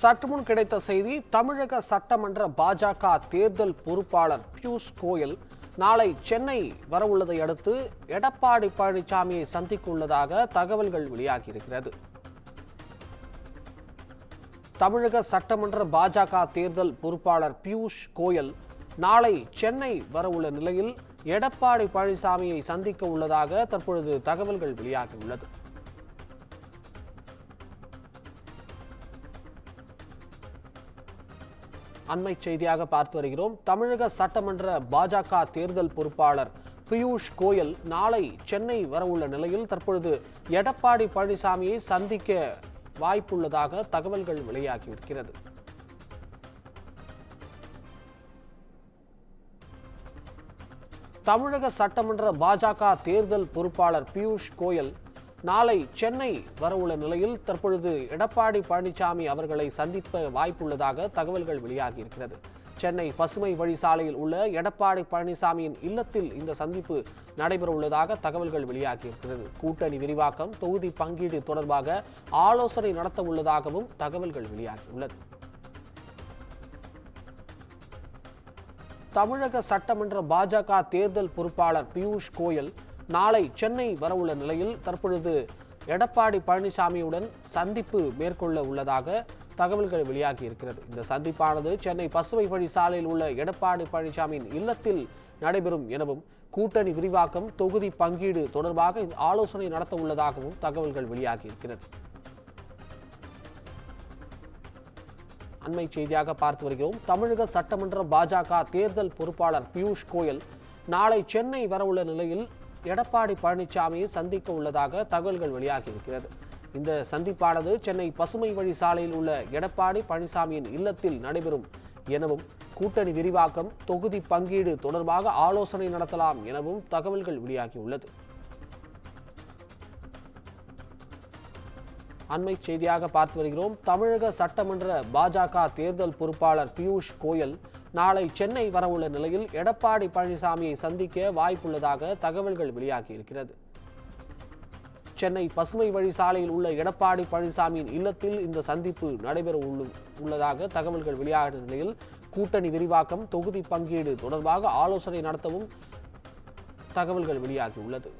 சற்றுமுன் கிடைத்த செய்தி. தமிழக சட்டமன்ற பாஜக தேர்தல் பொறுப்பாளர் பியூஷ் கோயல் நாளை சென்னை வரவுள்ளதை அடுத்து எடப்பாடி பழனிசாமியை சந்திக்க உள்ளதாக தகவல்கள் வெளியாகியிருக்கிறது. தமிழக சட்டமன்ற பாஜக தேர்தல் பொறுப்பாளர் பியூஷ் கோயல் நாளை சென்னை வரவுள்ள நிலையில் எடப்பாடி பழனிசாமியை சந்திக்க உள்ளதாக தற்பொழுது தகவல்கள் வெளியாகியுள்ளது. அண்மை செய்தியாக பார்த்து வருகிறோம். தமிழக சட்டமன்ற பாஜக தேர்தல் பொறுப்பாளர் பியூஷ் கோயல் நாளை சென்னை வரவுள்ள நிலையில் தற்பொழுது எடப்பாடி பழனிசாமியை சந்திக்க வாய்ப்புள்ளதாக தகவல்கள் வெளியாகியிருக்கிறது. தமிழக சட்டமன்ற பாஜக தேர்தல் பொறுப்பாளர் பியூஷ் கோயல் நாளை சென்னை வரவுள்ள நிலையில் தற்பொழுது எடப்பாடி பழனிசாமி அவர்களை சந்திக்க வாய்ப்புள்ளதாக தகவல்கள் வெளியாகியிருக்கிறது. சென்னை பசுமை வழி சாலையில் உள்ள எடப்பாடி பழனிசாமியின் இல்லத்தில் இந்த சந்திப்பு நடைபெறவுள்ளதாக தகவல்கள் வெளியாகியிருக்கிறது. கூட்டணி விரிவாக்கம், தொகுதி பங்கீடு தொடர்பாக ஆலோசனை நடத்த உள்ளதாகவும் தகவல்கள் வெளியாகியுள்ளது. தமிழக சட்டமன்ற பாஜக தேர்தல் பொறுப்பாளர் பியூஷ் கோயல் நாளை சென்னை வரவுள்ள நிலையில் தற்பொழுது எடப்பாடி பழனிசாமியுடன் சந்திப்பு மேற்கொள்ள உள்ளதாக தகவல்கள் வெளியாகி இருக்கிறது. இந்த சந்திப்பானது சென்னை பசுமை வழி சாலையில் உள்ள எடப்பாடி பழனிசாமியின் இல்லத்தில் நடைபெறும் எனவும், கூட்டணி விரிவாக்கம், தொகுதி பங்கீடு தொடர்பாக ஆலோசனை நடத்த உள்ளதாகவும் தகவல்கள் வெளியாகி இருக்கிறது. அண்மை செய்தியாக பார்த்து வருகிறோம். தமிழக சட்டமன்ற பாஜக தேர்தல் பொறுப்பாளர் பியூஷ் கோயல் நாளை சென்னை வரவுள்ள நிலையில் எடப்பாடி பழனிசாமியை சந்திக்க உள்ளதாக தகவல்கள் வெளியாகி இருக்கிறது. இந்த சந்திப்பானது சென்னை பசுமை வழி சாலையில் உள்ள எடப்பாடி பழனிசாமியின் இல்லத்தில் நடைபெறும் எனவும், கூட்டணி விரிவாக்கம், தொகுதி பங்கீடு தொடர்பாக ஆலோசனை நடத்தலாம் எனவும் தகவல்கள் வெளியாகியுள்ளது. அண்மை செய்தியாக பார்த்து வருகிறோம். தமிழக சட்டமன்ற பாஜக தேர்தல் பொறுப்பாளர் பியூஷ் கோயல் நாளை சென்னை வரவுள்ள நிலையில் எடப்பாடி பழனிசாமியை சந்திக்க வாய்ப்புள்ளதாக தகவல்கள் வெளியாகியிருக்கிறது. சென்னை பசுமை வழி சாலையில் உள்ள எடப்பாடி பழனிசாமியின் இல்லத்தில் இந்த சந்திப்பு நடைபெற உள்ளதாக தகவல்கள் வெளியாகிய நிலையில் கூட்டணி விரிவாக்கம், தொகுதி பங்கீடு தொடர்பாக ஆலோசனை நடத்தவும் தகவல்கள் வெளியாகியுள்ளது.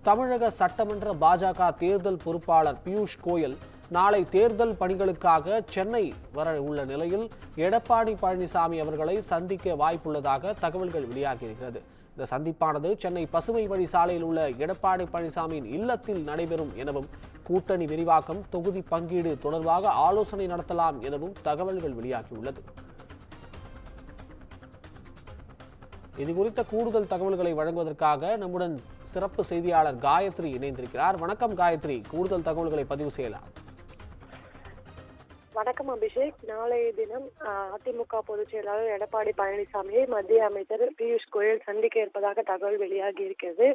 தமிழக சட்டமன்ற பாஜக தேர்தல் பொறுப்பாளர் பியூஷ் கோயல் நாளை தேர்தல் பணிகளுக்காக சென்னை வர உள்ள நிலையில் எடப்பாடி பழனிசாமி அவர்களை சந்திக்க வாய்ப்புள்ளதாக தகவல்கள் வெளியாகியிருக்கிறது. இந்த சந்திப்பானது சென்னை பசுமை வழி சாலையில் உள்ள எடப்பாடி பழனிசாமியின் இல்லத்தில் நடைபெறும் எனவும், கூட்டணி விரிவாக்கம், தொகுதி பங்கீடு தொடர்பாக ஆலோசனை நடத்தலாம் எனவும் தகவல்கள் வெளியாகியுள்ளது. இது குறித்த கூடுதல் தகவல்களை வழங்குவதற்காக நம்முடன் சிறப்பு செய்தியாளர் காயத்ரி இணைந்திருக்கிறார். வணக்கம் காயத்ரி, கூடுதல் தகவல்களை பதிவு செய்யலாம். வணக்கம் அபிஷேக். நாளைய தினம் அதிமுக பொதுச் செயலாளர் எடப்பாடி பழனிசாமியை மத்திய அமைச்சர் பியூஷ் கோயல் சந்திக்க இருப்பதாக தகவல் வெளியாகி இருக்கிறது.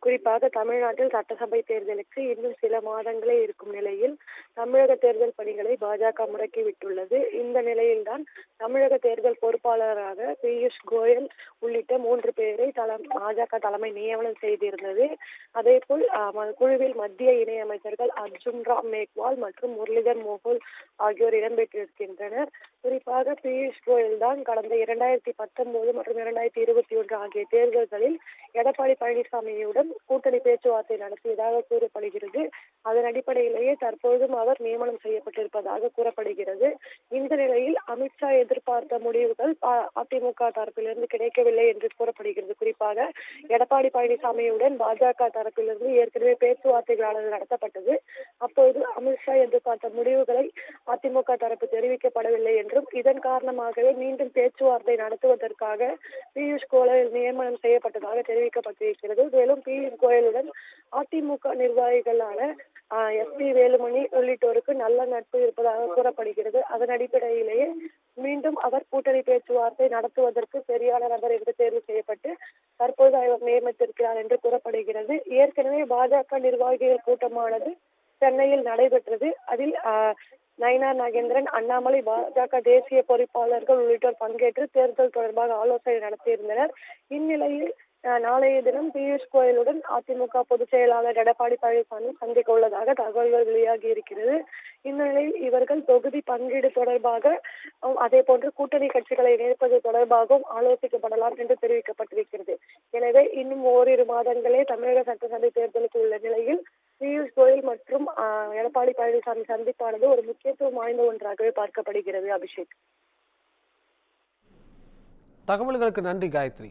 குறிப்பாக தமிழ்நாட்டில் சட்டசபை தேர்தலுக்கு இன்னும் சில மாதங்களே இருக்கும் நிலையில் தமிழக தேர்தல் பணிகளை பாஜக முடக்கிவிட்டுள்ளது. இந்த நிலையில்தான் தமிழக தேர்தல் பொறுப்பாளராக பியூஷ் கோயல் உள்ளிட்ட 3 பேரை பாஜக தலைமை நியமனம் செய்திருந்தது. அதேபோல் குழுவில் மத்திய இணையமைச்சர்கள் அர்ஜுன் ராம் மேக்வால் மற்றும் முரளிதர் மோகல் ஆகியோர் இடம்பெற்றிருக்கின்றனர். குறிப்பாக பியூஷ் கோயல் தான் கடந்த 2019 மற்றும் 2021 ஆகிய தேர்தல்களில் எடப்பாடி பழனிசாமியுடன் கூட்டணி பேச்சுவார்த்தை நடத்தியதாக கூறப்படுகிறது. அதன் அடிப்படையிலேயே தற்போதும் அவர் நியமனம் செய்யப்பட்டிருப்பதாக கூறப்படுகிறது. இந்த நிலையில் அமித்ஷா எதிர்பார்த்த முடிவுகள் அதிமுக தரப்பிலிருந்து கிடைக்கவில்லை என்று கூறப்படுகிறது. குறிப்பாக எடப்பாடி பழனிசாமியுடன் பாஜக தரப்பிலிருந்து ஏற்கனவே பேச்சுவார்த்தைகளானது நடத்தப்பட்டது. அப்போது அமித்ஷா எதிர்பார்த்த முடிவுகளை அதிமுக தரப்பு தெரிவிக்கப்படவில்லை என்றும், இதன் காரணமாகவே மீண்டும் பேச்சுவார்த்தை நடத்துவதற்காக பியூஷ் கோயல் நியமனம் செய்யப்பட்டதாக தெரிவிக்கப்பட்டிருக்கிறது. மேலும் பியூஷ் கோயலுடன் அதிமுக நிர்வாகிகளான SP வேலுமணி உள்ளிட்டோருக்கு நல்ல நட்பு இருப்பதாக கூறப்படுகிறது. அதன் அடிப்படையிலேயே மீண்டும் அவர் கூட்டணி பேச்சுவார்த்தை நடத்துவதற்கு சரியான நபர் என்று தேர்வு செய்யப்பட்டு தற்போது அவர் நியமித்திருக்கிறார் என்று கூறப்படுகிறது. ஏற்கனவே பாஜக நிர்வாகிகள் கூட்டமானது சென்னையில் நடைபெற்றது. அதில் நயினார் நாகேந்திரன், அண்ணாமலை, பாஜக தேசிய பொறுப்பாளர்கள் உள்ளிட்டோர் பங்கேற்று தேர்தல் தொடர்பாக ஆலோசனை நடத்தியிருந்தனர். இந்நிலையில் நாளைய தினம் பியூஷ் கோயலுடன் அதிமுக பொதுச் செயலாளர் எடப்பாடி பழனிசாமி சந்திக்க உள்ளதாக தகவல்கள் வெளியாகி இருக்கிறது. இந்நிலையில் இவர்கள் தொகுதி பங்கீடு தொடர்பாக அதே போன்று கூட்டணி கட்சிகளை இணைப்பது தொடர்பாகவும் ஆலோசிக்கப்படலாம் என்று தெரிவிக்கப்பட்டிருக்கிறது. எனவே இன்னும் ஓரிரு மாதங்களே தமிழக சட்டசபை தேர்தலுக்கு உள்ள நிலையில் பியூஷ் கோயல் மற்றும் எடப்பாடி பழனிசாமி சந்திப்பானது ஒரு முக்கியத்துவம் வாய்ந்த ஒன்றாகவே பார்க்கப்படுகிறது. அபிஷேக், தகவல்களுக்கு நன்றி காயத்ரி.